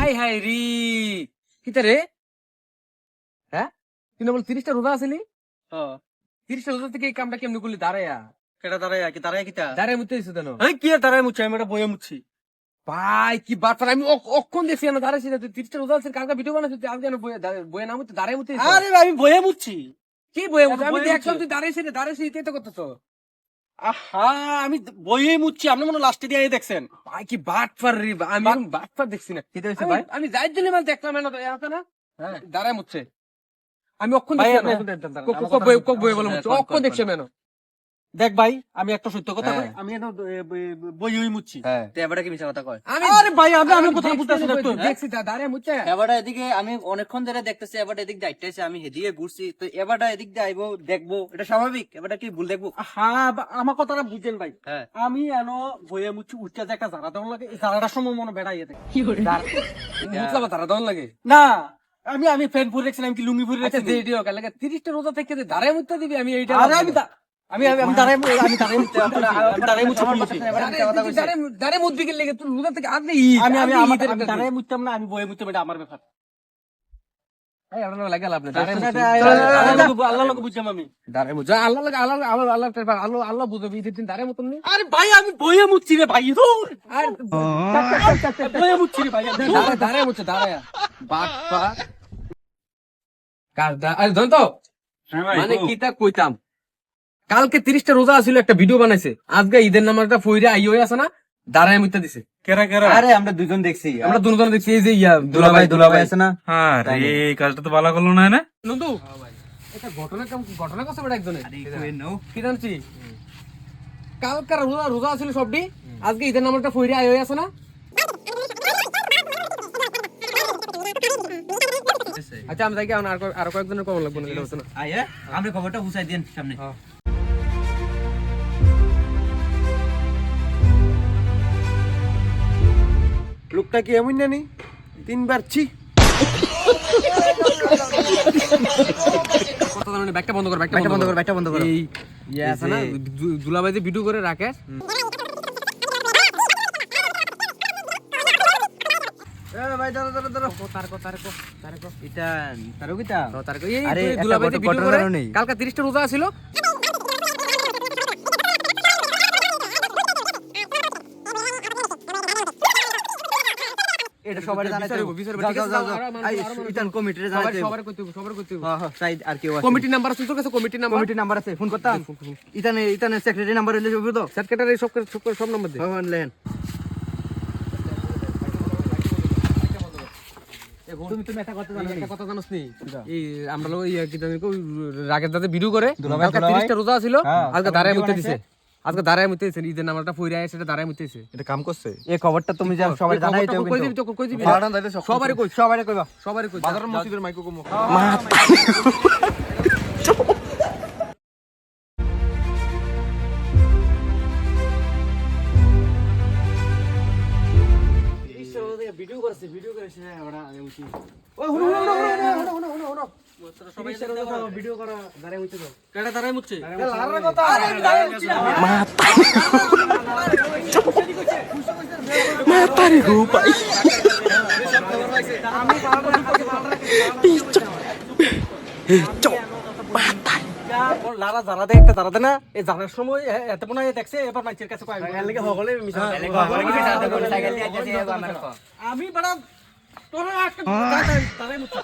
I high রি কিতা রে হ্যাঁ তুই না বল 30টা রোজা আসলি 30টা রোজা থেকে এই কামটা কেমনে করলি দাঁড়ায়া কেটা দাঁড়ায় কি দাঁড়ায় কিটা দাঁড়ায় মুতে দিছো কেন এই কি আর দাঁড়ায় মুচ্ছি আমি এটা বয়ে মুচ্ছি ভাই কি বাটপার আমি অক্ষণ দেখছি না দাঁড়াইছি তুই 30টা রোজা আসলি কালকে ভিডিও বানাইছিস তুই আজকে বয়ে না মুতে দাঁড়ায় মুতে দিছো আরে আমি বয়ে মুচ্ছি কি বয়ে মুতে আমি বয়ে দেখলাম মুতছি। তুই দাঁড়াইছিস এটাই তো করতেছো আহা আমি বয়ে মুচ্ছি আপনি মনে লাস্টে দিয়ে দেখছেন ভাই কি বাটপার রে আমি এরকম বাটপার দেখছি না কি হইছে ভাই? আমি যাই দিলে মানে দেখলাম না তো আছে না হ্যাঁ দাঁড়ায় মুচ্ছে আমি অক্ষণ ভাই, দেখছি না আপনি- কক বয়ে বলে মুচ্ছে অক্ষণ দেখছি মেনো দেখ ভাই আমি একটা সত্য কথা হ্যাঁ। কই আমি এটা বই মুচ্ছি তো এবারে কি মিছা কথা কয় আমি আরে ভাই আমি কথা বলতেছি না তুই দেখছি দাঁড়ায় মুচ্ছে এবারটা এদিকে আমি অনেকক্ষণ ধরে দেখতেছি এবারটা এদিক দিয়ে আইতেছে আমি হেদিকে ঘুরছি তো এবারটা এদিক দিয়ে আইবো দেখবো এটা স্বাভাবিক এবারটা কি ভুল দেখবো হ্যাঁ আমার কথাটা বুঝেন ভাই হ্যাঁ আমি এনো বয়ে মুচ্ছি উঠতে যে একটা জারা দেওয়া লাগে এই জারাটার সময় মনে বেড়াইয়ে দেয় মুতলাম তারা দন লাগে না আমি ফ্যান পরে রেখেছিলাম কি লুঙ্গি পরে আচ্ছা রেখেছি ভিডিও কাল লাগে 30টা রোজা থেকে যে দাঁড়ায় মুতে দিবি আমি এইটা আরে আমি দাঁড়াই দাঁড়াই মুচ্ছি দাঁড়ায় মুত দিকে লেগে তুই রোজা থেকে আগে আমি দাঁড়াই মুচ্ছাম না আমি বয়ে মুচ্ছাম এটা আমার ব্যাপার লাগে আপনি দাঁড়ায় আল্লাহ লোক বুঝছাম আমি দাঁড়ায় মুত আল্লাহ লাগে আল্লাহ বুঝবি দিন দাঁড়ায় মুতন নি আরে ভাই আমি বয়ে মুচ্ছি রে ভাই ধুর আর বয়ে মুচ্ছি রে ভাই দাঁড়ায় মুচ্ছে দাঁড়ায় বাটপা কাজটা আরে ধন তো মানে কিতা কইতাম কালকে 30টা রোজা আছিল একটা ভিডিও বানাইছে আজকে ঈদের নামাজটা ফইরা আইও আছে না দাঁড়ায় মুতে দিছে কেরা কেরা আরে আমরা দুজন দেখছি আমরা দুজন দেখছি এই যে দুলাভাই আছে না হ্যাঁ রে এই কাজটা তো ভালো করলো না না নন্দু এটা ঘটনা কথা বড় একজনে কি জানছি কালকার রোজা আছিল সবডি আজকে ঈদের নামাজটা ফইরা আইও আছে না আচ্ছা আমি যাই কি আর কয়েকজনের কম লাগবে না এটা হচ্ছে না আইয়া আমরা খবরটা বুঝাই দেন সামনে লোকটা কি এমন জানি তিনবার ছি কথা জানো না ব্যাগটা বন্ধ কর ব্যাগটা বন্ধ কর এই ইয়ে আছে না দুলাভাই যে ভিডিও করে রাকেশ ভাই দাঁড়া এটা তারও কিটা আরে এই একটা দুলাভাই যে ভিডিও ঘটনা করে জানো নেই? কালকে 30টা রোজা ছিল এটা সবাই জানাইতে বিচার যাও, ঠিক আছে যাও, যাও। আই, ইতান কমিটিরে জানাইতে সবার কইতে হবে হ্যাঁ সাইড আর কেউ আছে কমিটি নাম্বার আছে তোর কাছে কমিটি নাম্বার কমিটি নাম্বার আছে ফোন করতাম ইতানে সেক্রেটারি নাম্বার হইলে যাবে তো সেক্রেটারি সব নাম্বার দে হ্যাঁ লেন তুমি একটা কথা জানো একটা কথা জানোস নি এই আমরা লোক ইয়া কি জানি কই রাগের দাদা ভিডিও করে কালকে 30টা রোজা ছিল আজকে দাঁড়ায় মুতে দিছে ঈদের নামাজটা ফইরা আইছে সেটা দাঁড়ায় মুতে দিছে এটা কাম করছে এই খবরটা তুমি যা সবাই জানাইতে হবে কই দিবি তো কই দিবি সবারই কই সবারই কইবা সবারই কই বাজারের মসজিদের মাইকো কমো ভিডিও করেছে আমরা আমি উঠি সবাই ভিডিও করা দাঁড়ায় মুতে দাও কেডা দাঁড়ায় মুচ্ছে লারা জারা দে একটা জারা দে না এই জারার সময় এত মনে হয় দেখছে এবার মাইচের কাছে কয় লাগে হগলে মিশা আমি বড় তোরা একটা দাঁড়ায় মুচ্ছে